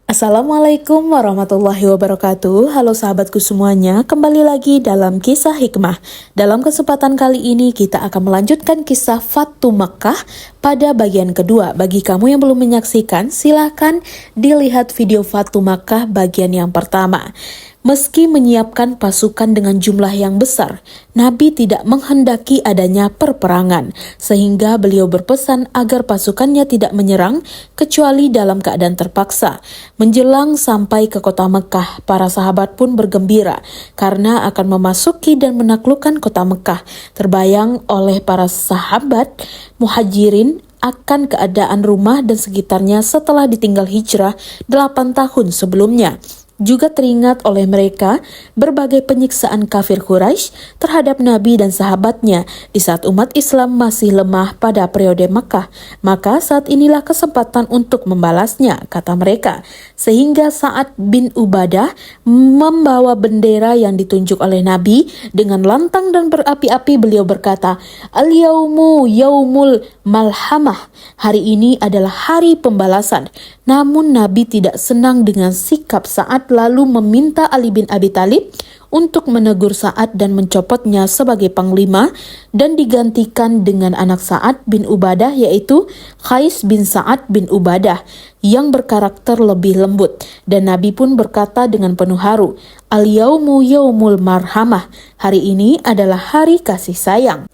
Assalamualaikum warahmatullahi wabarakatuh. Halo sahabatku semuanya, kembali lagi dalam kisah hikmah. Dalam kesempatan kali ini kita akan melanjutkan kisah Fathu Makkah pada bagian kedua. Bagi kamu yang belum menyaksikan, silahkan dilihat video Fathu Makkah bagian yang pertama. Meski menyiapkan pasukan dengan jumlah yang besar, Nabi tidak menghendaki adanya perperangan, sehingga beliau berpesan agar pasukannya tidak menyerang kecuali dalam keadaan terpaksa. Menjelang sampai ke kota Mekah, para sahabat pun bergembira karena akan memasuki dan menaklukkan kota Mekah. Terbayang oleh para sahabat muhajirin akan keadaan rumah dan sekitarnya setelah ditinggal hijrah 8 tahun sebelumnya. Juga teringat oleh mereka berbagai penyiksaan kafir Quraisy terhadap Nabi dan sahabatnya di saat umat Islam masih lemah pada periode Makkah. Maka saat inilah kesempatan untuk membalasnya, kata mereka. Sehingga Sa'ad bin Ubadah membawa bendera yang ditunjuk oleh Nabi dengan lantang dan berapi-api. Beliau berkata, "Al-yaumu yaumul malhamah." Hari ini adalah hari pembalasan. Namun Nabi tidak senang dengan sikap Sa'ad, lalu meminta Ali bin Abi Thalib untuk menegur Sa'ad dan mencopotnya sebagai panglima dan digantikan dengan anak Sa'ad bin Ubadah, yaitu Qais bin Sa'ad bin Ubadah yang berkarakter lebih lembut. Dan Nabi pun berkata dengan penuh haru, "Al-yaumu yaumul marhamah." Hari ini adalah hari kasih sayang.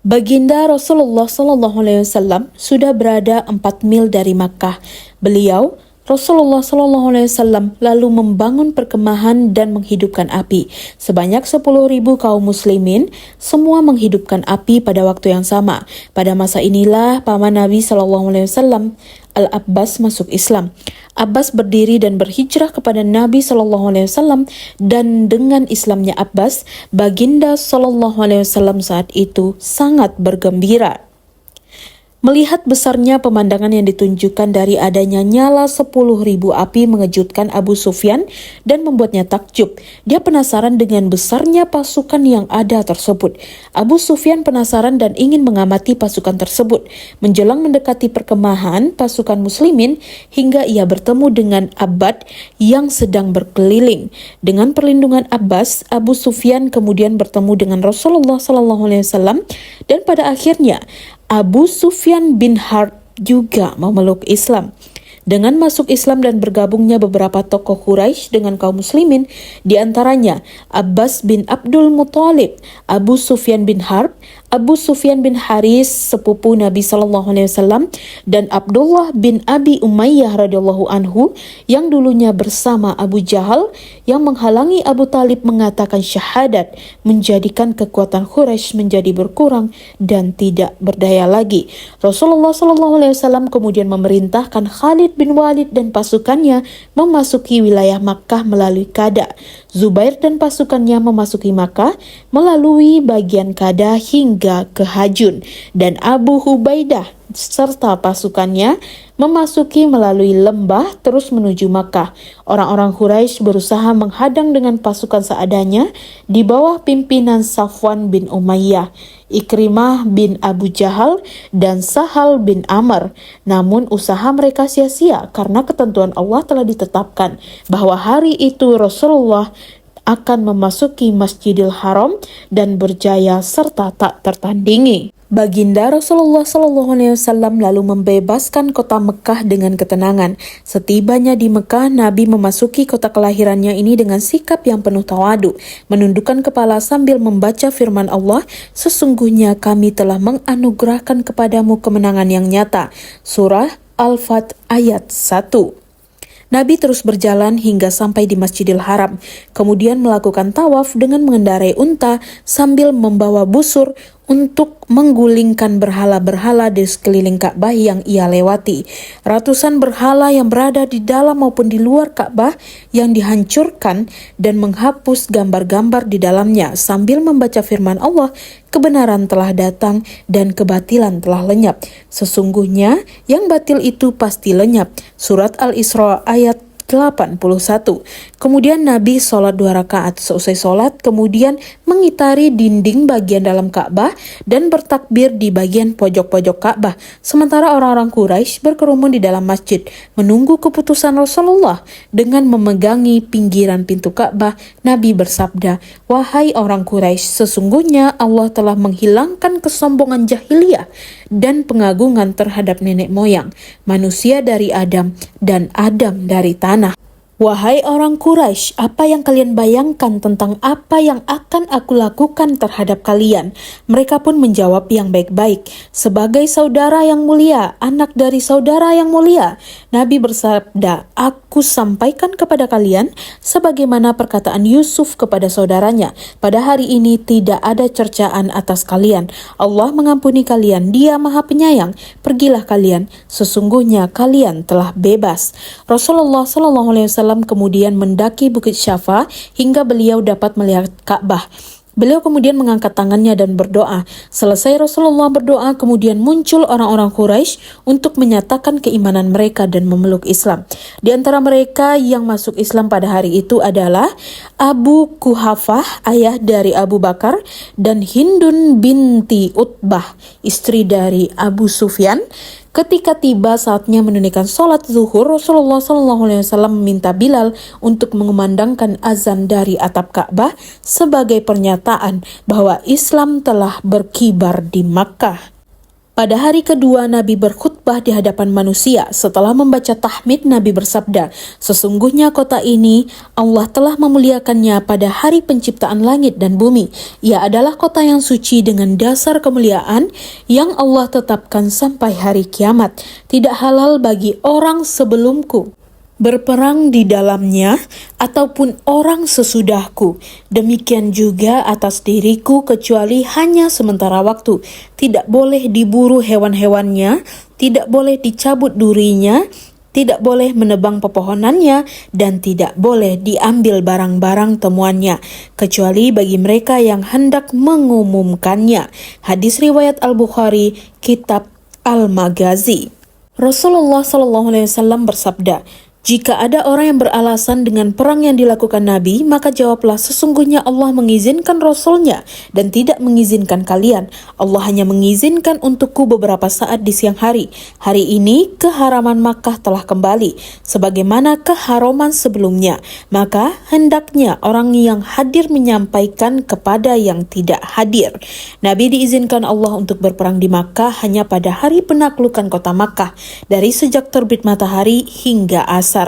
Baginda Rasulullah SAW sudah berada 4 mil dari Makkah. Rasulullah SAW lalu membangun perkemahan dan menghidupkan api. Sebanyak 10.000 kaum muslimin semua menghidupkan api pada waktu yang sama. Pada masa inilah paman Nabi SAW, Al-Abbas, masuk Islam. Abbas berdiri dan berhijrah kepada Nabi SAW, dan dengan Islamnya Abbas, Baginda SAW saat itu sangat bergembira. Melihat besarnya pemandangan yang ditunjukkan dari adanya nyala 10.000 api mengejutkan Abu Sufyan dan membuatnya takjub. Dia penasaran dengan besarnya pasukan yang ada tersebut. Abu Sufyan penasaran dan ingin mengamati pasukan tersebut. Menjelang mendekati perkemahan pasukan muslimin hingga ia bertemu dengan Abbad yang sedang berkeliling. Dengan perlindungan Abbas, Abu Sufyan kemudian bertemu dengan Rasulullah SAW, dan pada akhirnya Abu Sufyan bin Harb juga memeluk Islam. Dengan masuk Islam dan bergabungnya beberapa tokoh Quraisy dengan kaum muslimin, di antaranya Abbas bin Abdul Muthalib, Abu Sufyan bin Harb, Abu Sufyan bin Haris sepupu Nabi SAW, dan Abdullah bin Abi Umayyah radhiyallahu anhu yang dulunya bersama Abu Jahal yang menghalangi Abu Talib mengatakan syahadat, menjadikan kekuatan Quraisy menjadi berkurang dan tidak berdaya lagi. Rasulullah SAW kemudian memerintahkan Khalid bin Walid dan pasukannya memasuki wilayah Makkah melalui Kada. Zubair dan pasukannya memasuki Makkah melalui bagian Kada hingga ke Hajun, dan Abu Hubaidah serta pasukannya memasuki melalui lembah terus menuju Makkah. Orang-orang Quraisy berusaha menghadang dengan pasukan seadanya di bawah pimpinan Safwan bin Umayyah, Ikrimah bin Abu Jahal, dan Sahal bin Amr. Namun usaha mereka sia-sia karena ketentuan Allah telah ditetapkan bahwa hari itu Rasulullah akan memasuki Masjidil Haram dan berjaya serta tak tertandingi. Baginda Rasulullah SAW lalu membebaskan kota Mekah dengan ketenangan. Setibanya di Mekah, Nabi memasuki kota kelahirannya ini dengan sikap yang penuh tawadu, menundukkan kepala sambil membaca firman Allah, "Sesungguhnya kami telah menganugerahkan kepadamu kemenangan yang nyata." Surah Al-Fath ayat 1. Nabi terus berjalan hingga sampai di Masjidil Haram, kemudian melakukan tawaf dengan mengendarai unta sambil membawa busur untuk menggulingkan berhala-berhala di sekeliling Ka'bah yang ia lewati. Ratusan berhala yang berada di dalam maupun di luar Ka'bah yang dihancurkan dan menghapus gambar-gambar di dalamnya sambil membaca firman Allah, "Kebenaran telah datang dan kebatilan telah lenyap. Sesungguhnya yang batil itu pasti lenyap." Surat Al-Isra ayat Kemudian Nabi sholat 2 rakaat. Seusai sholat, kemudian mengitari dinding bagian dalam Ka'bah dan bertakbir di bagian pojok-pojok Ka'bah. Sementara orang-orang Quraisy berkerumun di dalam masjid, menunggu keputusan Rasulullah. Dengan memegangi pinggiran pintu Ka'bah, Nabi bersabda, "Wahai orang Quraisy, sesungguhnya Allah telah menghilangkan kesombongan jahiliyah dan pengagungan terhadap nenek moyang, manusia dari Adam dan Adam dari tanah. Wahai orang Quraisy, apa yang kalian bayangkan tentang apa yang akan aku lakukan terhadap kalian?" Mereka pun menjawab yang baik-baik, "Sebagai saudara yang mulia, anak dari saudara yang mulia." Nabi bersabda, "Aku sampaikan kepada kalian sebagaimana perkataan Yusuf kepada saudaranya, pada hari ini tidak ada cercaan atas kalian. Allah mengampuni kalian, Dia Maha Penyayang. Pergilah kalian, sesungguhnya kalian telah bebas." Rasulullah SAW kemudian mendaki Bukit Syafa hingga beliau dapat melihat Ka'bah. Beliau kemudian mengangkat tangannya dan berdoa. Selesai Rasulullah berdoa, kemudian muncul orang-orang Quraisy untuk menyatakan keimanan mereka dan memeluk Islam. Di antara mereka yang masuk Islam pada hari itu adalah Abu Quhafah, ayah dari Abu Bakar, dan Hindun binti Utbah, istri dari Abu Sufyan. Ketika tiba saatnya menunaikan sholat zuhur, Rasulullah SAW meminta Bilal untuk mengumandangkan azan dari atap Ka'bah sebagai pernyataan bahwa Islam telah berkibar di Makkah. Pada hari kedua, Nabi berkhutbah di hadapan manusia. Setelah membaca tahmid, Nabi bersabda, "Sesungguhnya kota ini Allah telah memuliakannya pada hari penciptaan langit dan bumi. Ia adalah kota yang suci dengan dasar kemuliaan yang Allah tetapkan sampai hari kiamat. Tidak halal bagi orang sebelumku berperang di dalamnya ataupun orang sesudahku. Demikian juga atas diriku kecuali hanya sementara waktu. Tidak boleh diburu hewan-hewannya, tidak boleh dicabut durinya, tidak boleh menebang pepohonannya, dan tidak boleh diambil barang-barang temuannya, kecuali bagi mereka yang hendak mengumumkannya." Hadis riwayat Al-Bukhari, Kitab Al-Maghazi. Rasulullah SAW bersabda, "Jika ada orang yang beralasan dengan perang yang dilakukan Nabi, maka jawablah, sesungguhnya Allah mengizinkan Rasulnya dan tidak mengizinkan kalian. Allah hanya mengizinkan untukku beberapa saat di siang hari. Hari ini keharaman Makkah telah kembali, sebagaimana keharaman sebelumnya. Maka hendaknya orang yang hadir menyampaikan kepada yang tidak hadir." Nabi diizinkan Allah untuk berperang di Makkah hanya pada hari penaklukan kota Makkah, dari sejak terbit matahari hingga asar.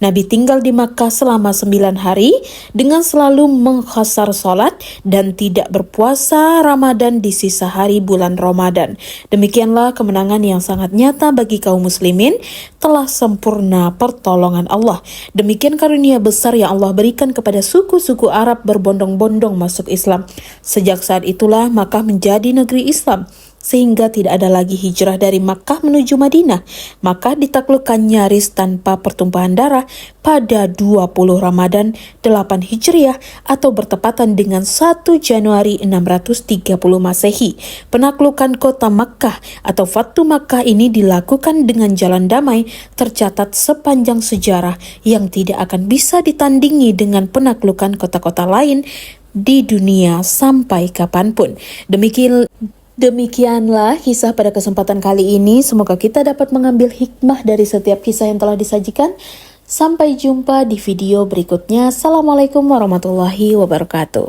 Nabi tinggal di Makkah selama 9 hari dengan selalu mengkhasar sholat dan tidak berpuasa Ramadan di sisa hari bulan Ramadan. Demikianlah kemenangan yang sangat nyata bagi kaum muslimin. Telah sempurna pertolongan Allah. Demikian karunia besar yang Allah berikan kepada suku-suku Arab berbondong-bondong masuk Islam. Sejak saat itulah Makkah menjadi negeri Islam, sehingga tidak ada lagi hijrah dari Makkah menuju Madinah. Makkah ditaklukkan nyaris tanpa pertumpahan darah pada 20 Ramadan 8 Hijriah atau bertepatan dengan 1 Januari 630 Masehi. Penaklukan kota Makkah atau Fatu Makkah ini dilakukan dengan jalan damai, tercatat sepanjang sejarah yang tidak akan bisa ditandingi dengan penaklukan kota-kota lain di dunia sampai kapanpun. Demikianlah kisah pada kesempatan kali ini. Semoga kita dapat mengambil hikmah dari setiap kisah yang telah disajikan. Sampai jumpa di video berikutnya. Assalamualaikum warahmatullahi wabarakatuh.